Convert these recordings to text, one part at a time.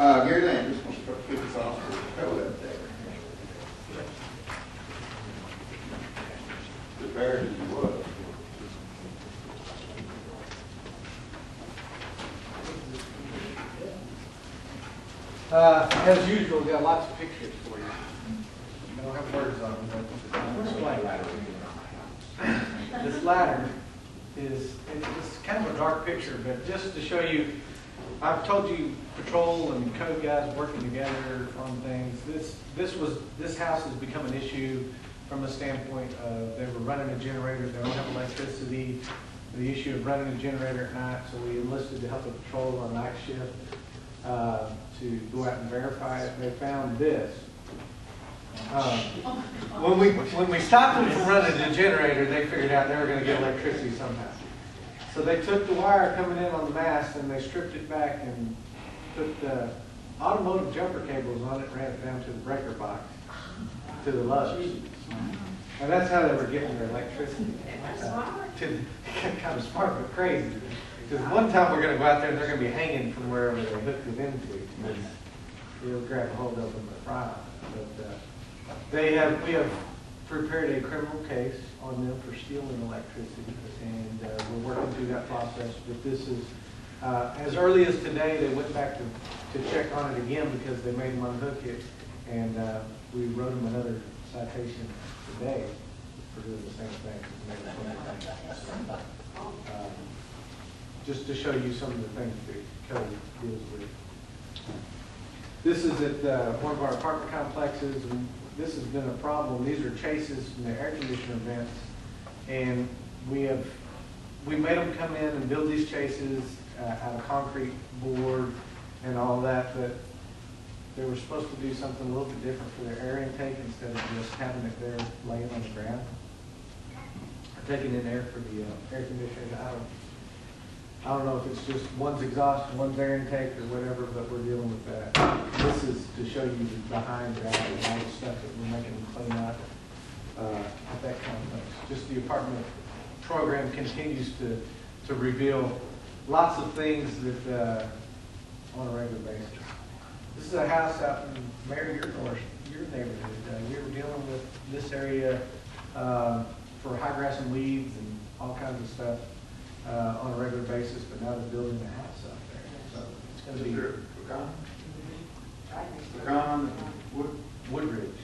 Gary Lane, just want to kick us off with the code update. Prepared as you was. As usual, we got lots of pictures for you. I don't have words on them, but this ladder is, it's kind of a dark picture, but just to show you, I've told you patrol and code guys working together on things. This house has become an issue from the standpoint of they were running a generator, they don't have electricity, the issue of running a generator at night, so we enlisted the help of patrol on night shift to go out and verify it. They found this. When we stopped them from running the generator, they figured out they were going to get electricity somehow. So they took the wire coming in on the mast and they stripped it back and put the automotive jumper cables on it and ran it down to the breaker box, to the lugs. And that's how they were getting their electricity. Kind of smart but crazy. Because one time we're going to go out there and they're going to be hanging from wherever they hooked it into. They'll grab a hold of them and fry them. But we have prepared a criminal case on them for stealing electricity, and we're working through that process. But this is, as early as today, they went back to check on it again because they made them unhook it, and we wrote them another citation today for doing the same thing. Just to show you some of the things the code deals with. This is at one of our apartment complexes, and this has been a problem. These are chases from the air conditioner vents, and we made them come in and build these chases out of concrete board and all that, but they were supposed to do something a little bit different for their air intake instead of just having it there laying on the ground, or taking in air for the air conditioner. I don't know if it's just one's exhaust and one's air intake or whatever, but we're dealing with that. This is to show you behind that and all the stuff that we're making them clean up at that complex. Just the apartment program continues to reveal lots of things that on a regular basis. This is a house out in Mary, your neighborhood. We were dealing with this area for high grass and weeds and all kinds of stuff. On a regular basis, but now they're building a house out there. So it's going to be Woodridge.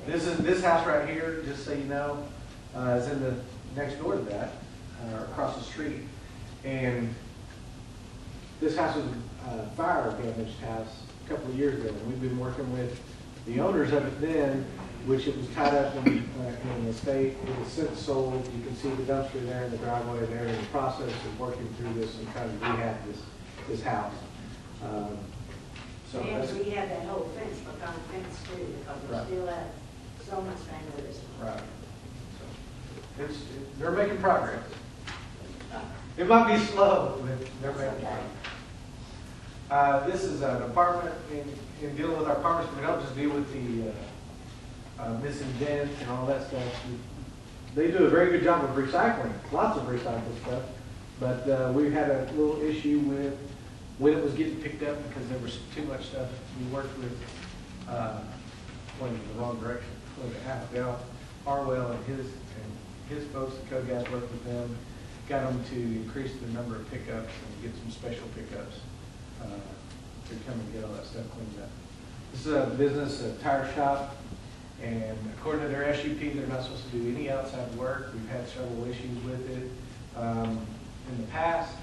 This house right here, just so you know, is in the next door to that, across the street. And this house was a fire damaged house a couple of years ago. And we've been working with the owners of it then, which it was tied up in the estate. It was since sold. You can see the dumpster there and the driveway there. In the process of working through this and trying to rehab this house. And we have that whole fence, look on the fence too, because we still have so much vandalism. Right. So they're making progress. It might be slow, but they're making progress. This is an apartment. In dealing with our apartments, we don't just deal with the missing vents and all that stuff. They do a very good job of recycling, lots of recycled stuff, but we had a little issue with when it was getting picked up because there was too much stuff. We worked with, pointing in the wrong direction, Harwell and his folks, the code guys worked with them, got them to increase the number of pickups and get some special pickups to come and get all that stuff cleaned up. This is a business, a tire shop. And according to their SUP, they're not supposed to do any outside work. We've had several issues with it in the past,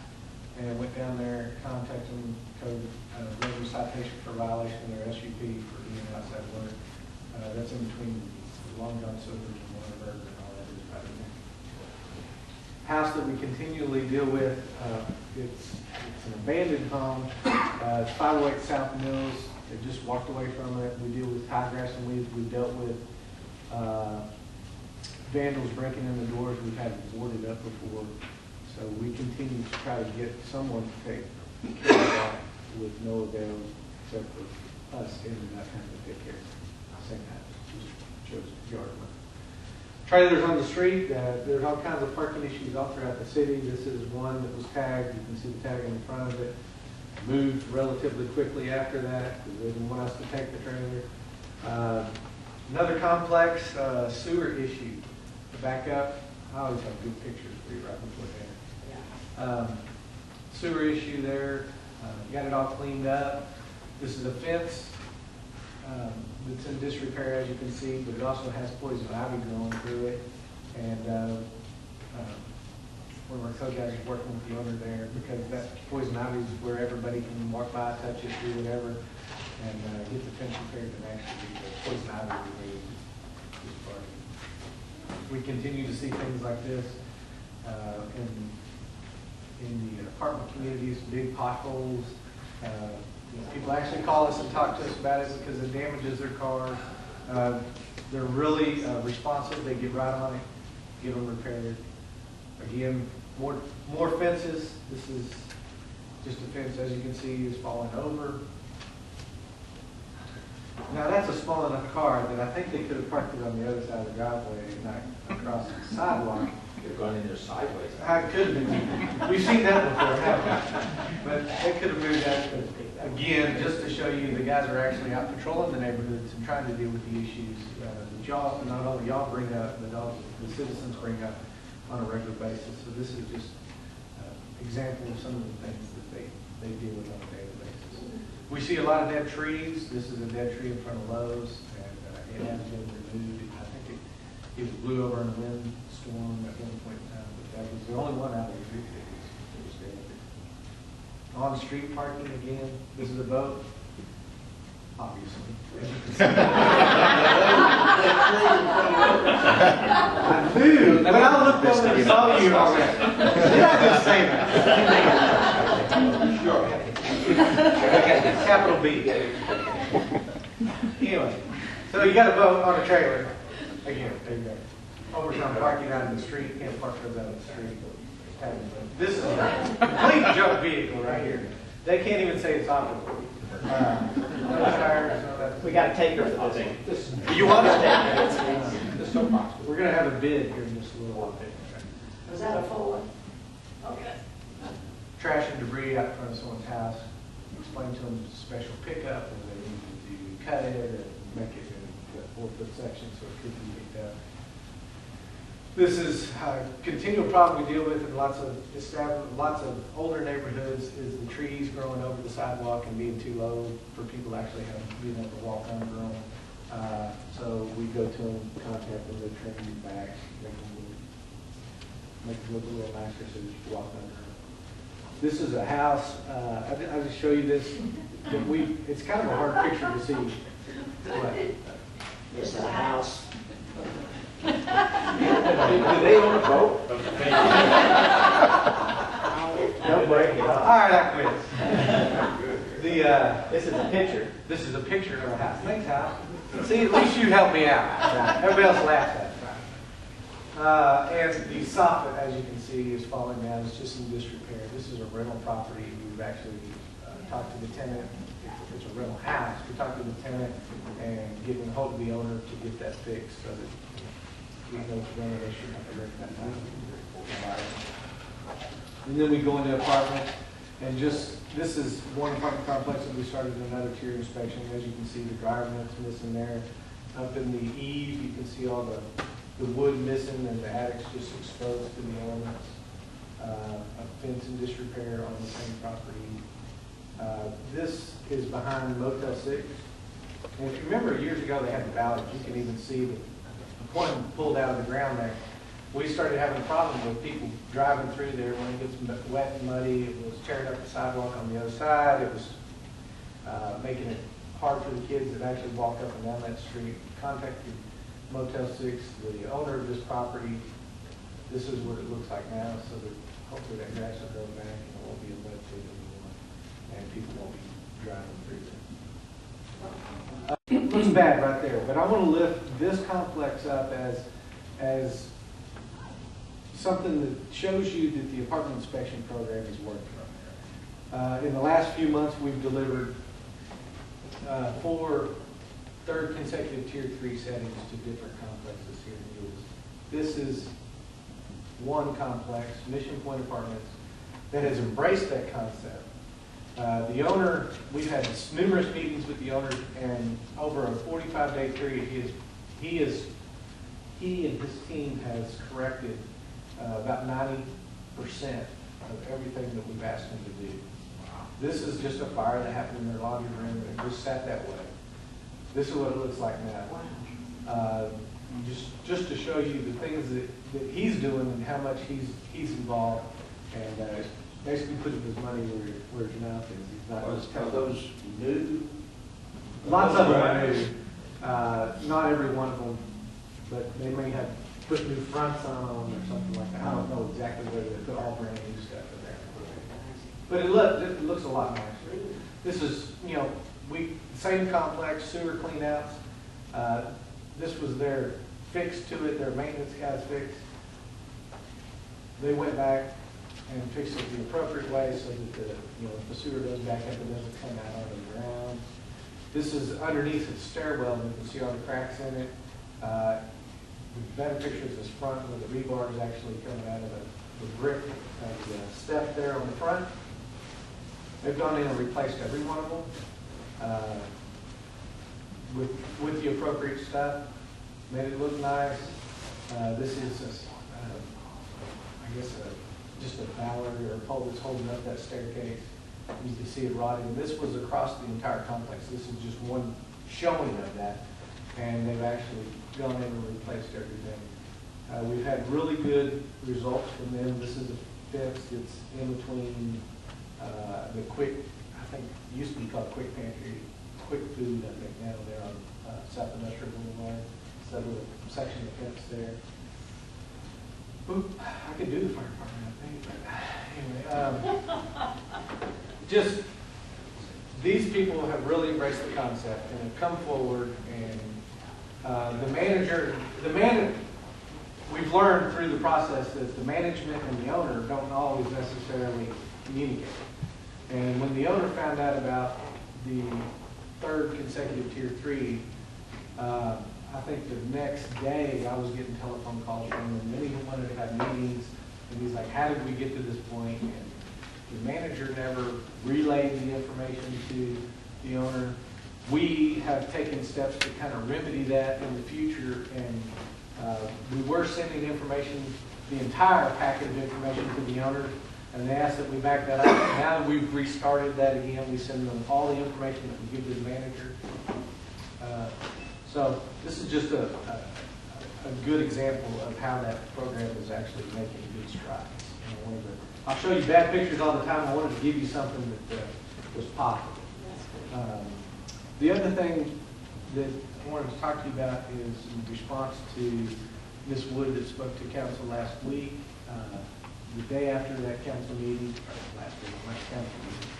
and went down there, contacted them, wrote a citation for violation of their SUP for doing outside work. That's in between Long John Silver's and Warrenburg and all that is right in there. House that we continually deal with, it's an abandoned home. It's 508 South Mills. They just walked away from it. We deal with high grass and weeds. We've dealt with vandals breaking in the doors. We've had it boarded up before. So we continue to try to get someone to take care of that with no avail except for us and not having to take care of the same house. Just chose yard work. Trailers on the street. There's all kinds of parking issues all throughout the city. This is one that was tagged. You can see the tag in front of it. moved relatively quickly after that because they didn't want us to take the trailer. Another complex sewer issue. To back up, I always have good pictures for you right before there. Sewer issue there, got it all cleaned up. This is a fence that's in disrepair, as you can see, but it also has poison ivy growing through it. And one of our code guys is working with the owner there because that poison ivy is where everybody can walk by, touch it, do whatever, and get the fence repaired and actually the poison ivy removed. We continue to see things like this in the apartment communities, big potholes. People actually call us and talk to us about it because it damages their car. They're really responsive. They get right on it, get them repaired. Again, more fences. This is just a fence, as you can see, is falling over. Now that's a small enough car that I think they could have parked it on the other side of the driveway and not across the sidewalk. Could have gone in there sideways. I could have been. We've seen that before, haven't we? But they could have moved that. But again, just to show you, the guys are actually out patrolling the neighborhoods and trying to deal with the issues that y'all, not only y'all bring up, but also the citizens bring up on a regular basis. So this is just an example of some of the things that they deal with on a daily basis. We see a lot of dead trees. This is a dead tree in front of Lowe's, and it has been removed. I think it was blew over in a windstorm at one point in time, but that was the only one out of the tree that was dead. On-street parking again. This is a boat, obviously. I knew, but I looked over and saw you already. Did I just say that? Sure. Capital B. Anyway, so you got a boat on a trailer. Again, there you go. Overtime parking out in the street. You can't park those out in the street. This is a complete junk vehicle right here. They can't even say it's operable. No tires, no that. We got a taker for this. You want to take this soapbox? We're going to have a bid here in just a little while. Was that a full one? Okay. Trash and debris out in front of someone's house. Explain to them it's a special pickup, and they need to cut it and make it in a 4-foot section so it could be picked up. This is a continual problem we deal with in lots of older neighborhoods is the trees growing over the sidewalk and being too low for people actually being able to walk under them. So we go to them, contact them, they trim them back, make them look a little nicer so that you can walk under them. This is a house. I'll just show you this. It's kind of a hard picture to see. What? This is a house. Do they own a boat? No break. All right, I quit. This is a picture. This is a picture of a house. Thanks, Hal. See, at least you helped me out. Everybody else laughs at it. And the soffit, as you can see, is falling down. It's just in disrepair. This is a rental property. We've actually talked to the tenant. It's a rental house. We talked to the tenant and getting a hold of the owner to get that fixed so that we know it's rental. They shouldn't have to rent that time. And then we go into apartment, and this is one apartment complex that we started another tier inspection. As you can see, the dryer vent's missing there. Up in the eaves, you can see all the wood missing, and the attic's just exposed to the elements. A fence in disrepair on the same property. This is behind Motel 6. And if you remember years ago, they had the ballards. You can even see the one pulled out of the ground there. We started having a problem with people driving through there when it gets wet and muddy. It was tearing up the sidewalk on the other side. It was making it hard for the kids that actually walk up and down that street. Contacted Motel 6, the owner of this property. This is what it looks like now, so that hopefully that grass will grow back and it won't be a wet pit anymore, and people won't be driving through there. It looks bad right there, but I want to lift this complex up as something that shows you that the apartment inspection program is working. In the last few months, we've delivered 4 third consecutive Tier 3 settings to different complexes here in Euless. This is one complex, Mission Point Apartments, that has embraced that concept The owner, we've had numerous meetings with the owner, and over a 45-day period, he and his team has corrected about 90% of everything that we've asked him to do. This is just a fire that happened in their laundry room, and it just sat that way. This is what it looks like now. Just to show you the things that he's doing and how much he's involved, and basically putting his money where his mouth is. He's not just Are those new? lots of them are new. Not every one of them, but they may have put new fronts on them or something like that. I don't know exactly whether they put all brand new stuff in there. But it looks a lot nicer. This is, same complex, sewer cleanouts. This was their fix to it, their maintenance guys fixed. They went back and fixed it the appropriate way so that if the sewer goes back up, it doesn't come out onto the ground. This is underneath the stairwell, and you can see all the cracks in it. The better picture is this front where the rebar is actually coming out of the brick of the step there on the front. They've gone in and replaced every one of them with the appropriate stuff. Made it look nice. This is, just a ballard or a pole that's holding up that staircase. You can see it rotting. And this was across the entire complex. This is just one showing of that. And they've actually gone in and replaced everything. We've had really good results from them. This is a fence that's in between the quick, I think it used to be called Quick Pantry, Quick Food, I think now they're on South Industrial Boulevard. So there's a section of fence there. Oop, I could do the fire department, I think, but anyway. Just, these people have really embraced the concept and have come forward, and the manager, we've learned through the process that the management and the owner don't always necessarily communicate. And when the owner found out about the third consecutive Tier 3, I think the next day I was getting telephone calls from him, and then he wanted to have meetings, and he's like, how did we get to this point? And the manager never relayed the information to the owner. We have taken steps to kind of remedy that in the future, and we were sending information, the entire packet of information to the owner, and they asked that we back that up. Now that we've restarted that again, we send them all the information that we give to the manager. So this is just a good example of how that program is actually making good strides. I'll show you bad pictures all the time. I wanted to give you something that was positive. The other thing that I wanted to talk to you about is in response to Ms. Wood that spoke to council last week. The day after that council meeting, or last council meeting,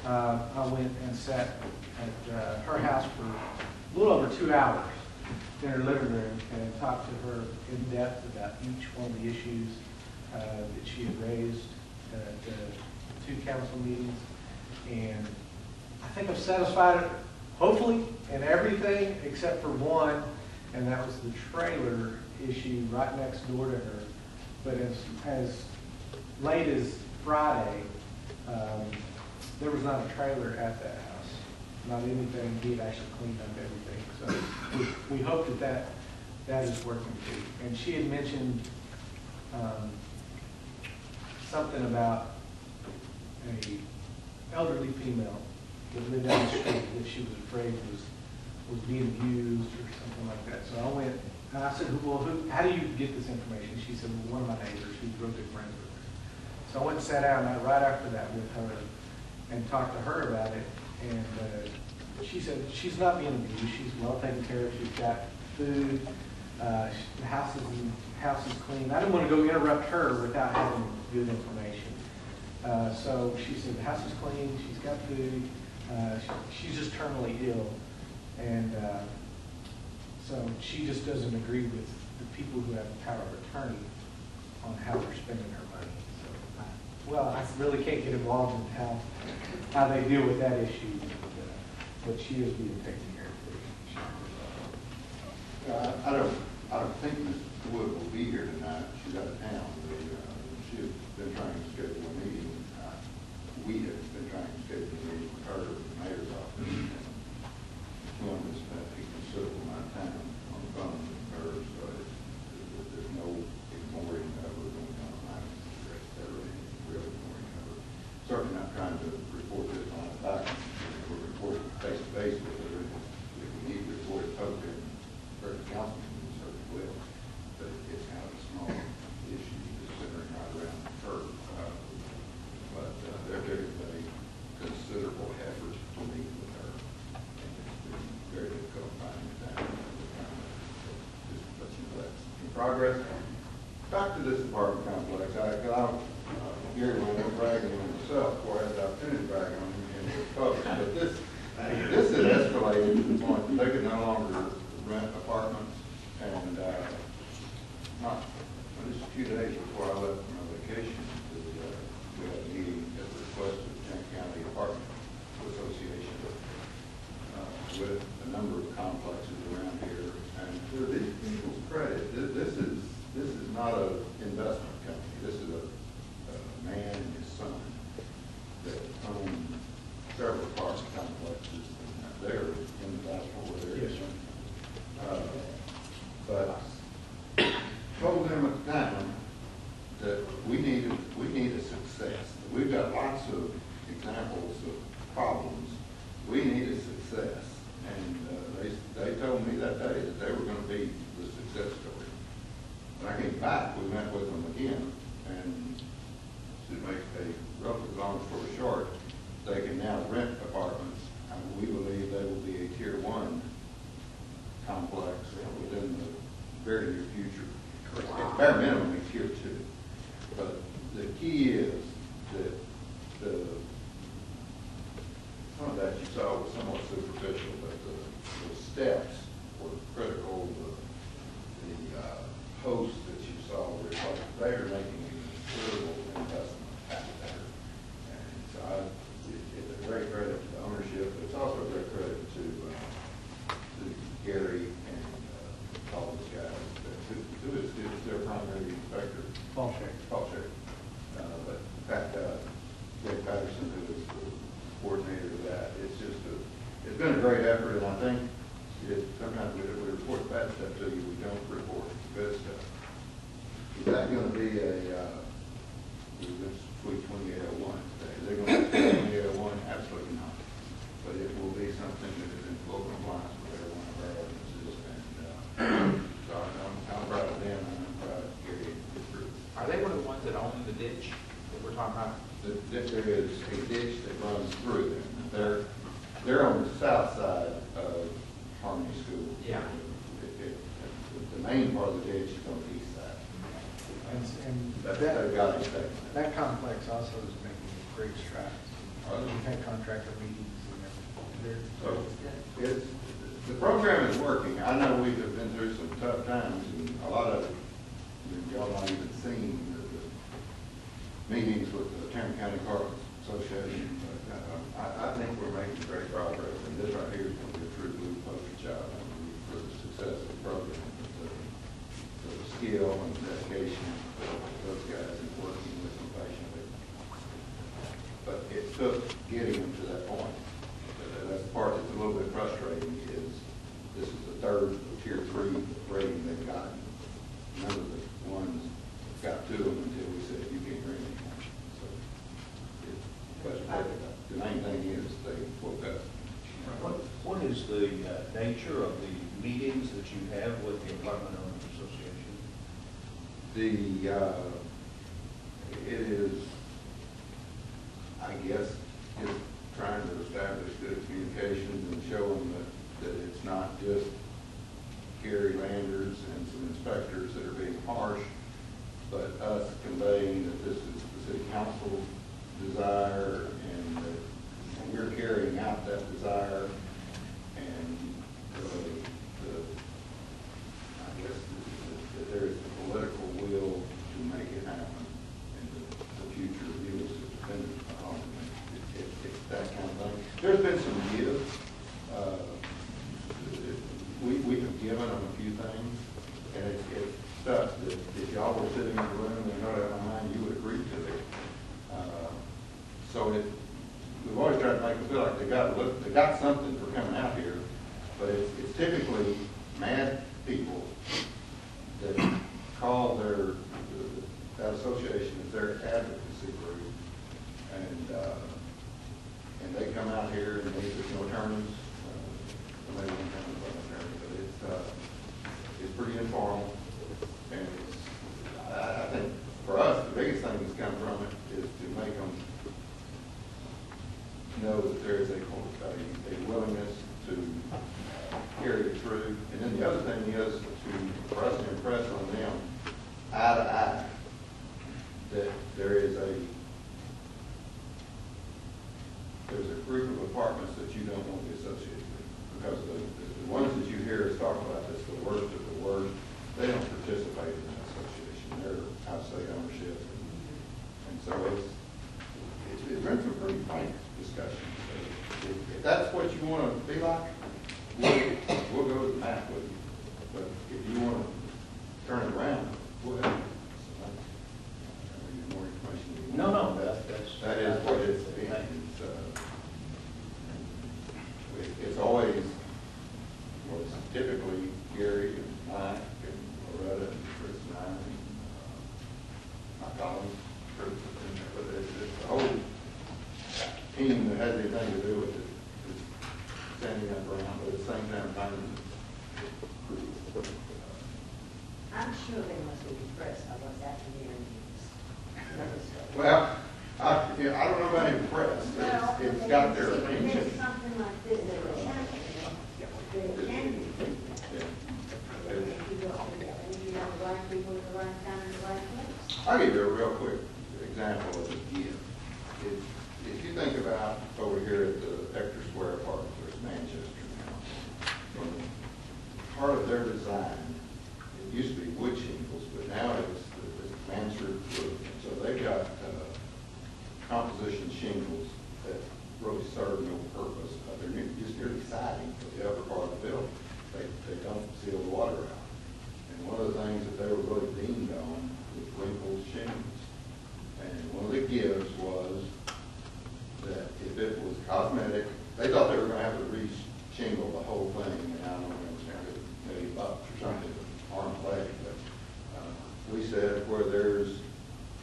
I went and sat at her house for a little over 2 hours in her living room and talked to her in depth about each one of the issues that she had raised at 2 council meetings. And I think I've satisfied her, hopefully, in everything except for one, and that was the trailer issue right next door to her. But as late as Friday, there was not a trailer at that house. Not anything. He had actually cleaned up everything. So we hope that is working too. And she had mentioned something about a elderly female that lived down the street that she was afraid was being abused or something like that. So I went and I said, well, how do you get this information? She said, well, one of my neighbors, who's real good friends with her. So I went and sat down right after that with her and talked to her about it. And she said she's not being abused. She's well taken care of. She's got food. The house is clean. I didn't want to go interrupt her without having good information. So she said the house is clean. She's got food. She's just terminally ill. And so she just doesn't agree with the people who have the power of attorney on how they're spending her money. So, I really can't get involved in how they deal with that issue, but she is being taken care of. I don't think Ms. Wood will be here tonight. She's out of town. She has been trying to schedule a meeting. We have been trying to schedule a Chris. Back to this apartment complex, Gary went up bragging on himself before I had the opportunity to brag on him in the public. But this has escalated to the point that they can no longer rent apartments. And just a few days before I left for my vacation, we had a meeting at the request of the Kent County Apartment Association with a number of complexes around here. And to these people's credit, this is not an investment company. This is a man and his son that own several apartment complexes. They're in the Dallas-Fort Worth area. But told them at the time that we need a success. We've got lots of examples of problems. We need a success. And they told me that day that they were going to be the success story. When I came back, we met with them again, and to make a relatively long story short, they can now rent apartments, and we believe they will be a tier 1 complex within the very near future. At bare minimum, a tier 2. But the key is that some of that you saw was somewhat superficial, but the steps were critical. The posts that you saw were like they are making a considerable investment out there. And so it's a great credit to the ownership, but it's also a great credit to Gary and all those guys who is their primary inspector. Paul Sherry. But in fact, Jake Patterson, who is the coordinator of that, it's been a great effort, and I think sometimes we report bad stuff to you, we don't report good stuff. Is that going to be this tweet 2801 today? Is it going to be 2801? Absolutely not. But it will be something that is in full compliance with every one of our ordinances, and so I'm proud of them, and I'm proud of Gary and his group. Are they one of the ones that own the ditch that we're talking about? There is a ditch that runs through them. They're on the south side of Harmony School. Yeah. The main part of the ditch is on the east side. And They've got a segment. that complex also is making great strides. We've had contractor meetings and So the program is working. I know we've been through some tough times, and a lot of it, y'all not even seen the meetings with the Tarrant County Car Association. But I think we're making great progress, and this right here is going to be a true blue poster child for the success of the program. The skill and dedication of those guys in working with them patiently. But it took getting them to that point. That's the part that's a little bit frustrating is this is the third tier 3 rating they've gotten. None of the ones got to them until we said you can't rent anymore. So, but the main thing is they woke up. What is the nature of the meetings that you have with the Apartment Owners Association? It is, I guess, just trying to establish good communications and show them that it's not just Gary Landers and some inspectors that are being harsh, but us conveying that this is the city council's desire and that we're carrying out that desire, and I guess that there is the political will to make it happen, and the future of Euless is dependent upon it. It's that kind of thing. There's been some gifts. We have given them a few things, and it's stuff that if y'all were sitting in the room and not out of my mind, you would agree to it. So we've always tried to make them feel like they got something for coming out here, but it's typically mad people that call that association is their advocacy group, and they come out here and there's no attorneys. Maybe one time with an attorney, but it's pretty informal, and I think for us the biggest thing that's come from it is to make them know that there is a willingness to carry it through. And then the other thing is for us to impress on them eye to eye, that there's a group of apartments that you don't want to be associated with. Because the ones that you hear us talk about, that's the worst of the worst, they don't participate in that association. They're out-of-state ownership. And so it's been some pretty frank discussions. So if that's what you want to be like, we'll go to the map with you. But if you want to turn it around, go ahead. More information. No, That is what it's been. It's always was typically Gary and Mike and Loretta and Chris and I and my colleagues, but it's the whole team that has anything to do with it is standing up around, but at the same time, I'm sure they must be impressed by what's happening here in Euless. well, I don't know about impressed. It's got their There's attention. something like this that is happening, they can be. Yeah. If you go over there, and you have the right people at the right time in the right place. I'll give you a real quick example of a gift. If you think about over here at the Hector Square Apartments, there's Manchester now. From part of their design, it used to be wood shingles, but now it's mansard roof. So they've got composition shingles that really serve no purpose. They're just nearly siding for the upper part of the building. They don't seal the water out. And one of the things that they were really leaned on was wrinkled shingles. And one of the gives was that if it was cosmetic, they thought they were going to have to re-shingle the whole thing, and I don't know, it was going to be $1 million or something, arm and leg. But we said where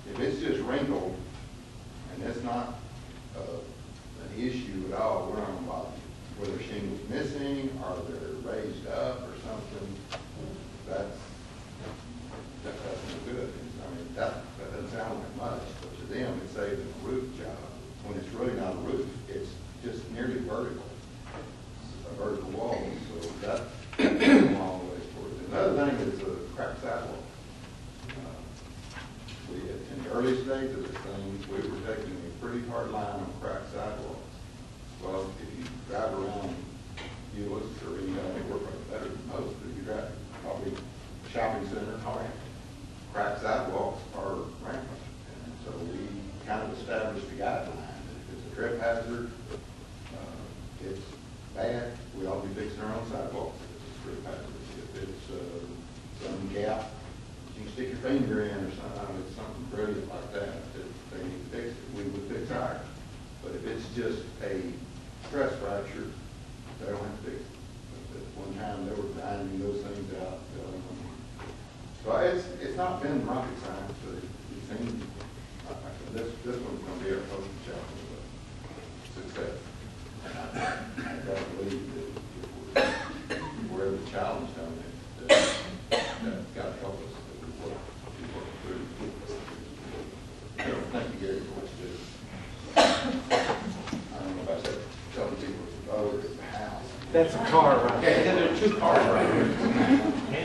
if it's just wrinkled, and it's not an issue at all, we're not going to bother you. Whether shingles missing, or they're raised up, or something, that's no good. I mean, that doesn't sound like much, but to them, it's saving a roof job. When it's really not a roof, it's just nearly vertical. It's a vertical wall, so that's a long way for it. Another thing is a cracked sidewalk. In the early stages of this thing, we were taking a pretty hard line on cracked sidewalks. Well, if you drive around Euless or any other, we're probably better than most, but if you drive probably shopping center, cracked sidewalks are rampant. And so we kind of established a guideline that if it's a trip hazard, it's bad, we ought to be fixing our own sidewalks if it's a trip hazard. If it's some gap, you can stick your finger in or something, it's something brilliant like that they need to fix it, we would fix ours. But if it's just a stress fracture, they don't have to fix it. But at one time, they were grinding those things out. So it's not been rocket science, but it seems like this one's going to be our poster child of success. And I gotta believe that if we're the challenge on it, that's got to help us. Thank you, Gary, for what you do. I don't know if I said telling people to vote at the house. That's a car right there. Yeah, there are two cars right here.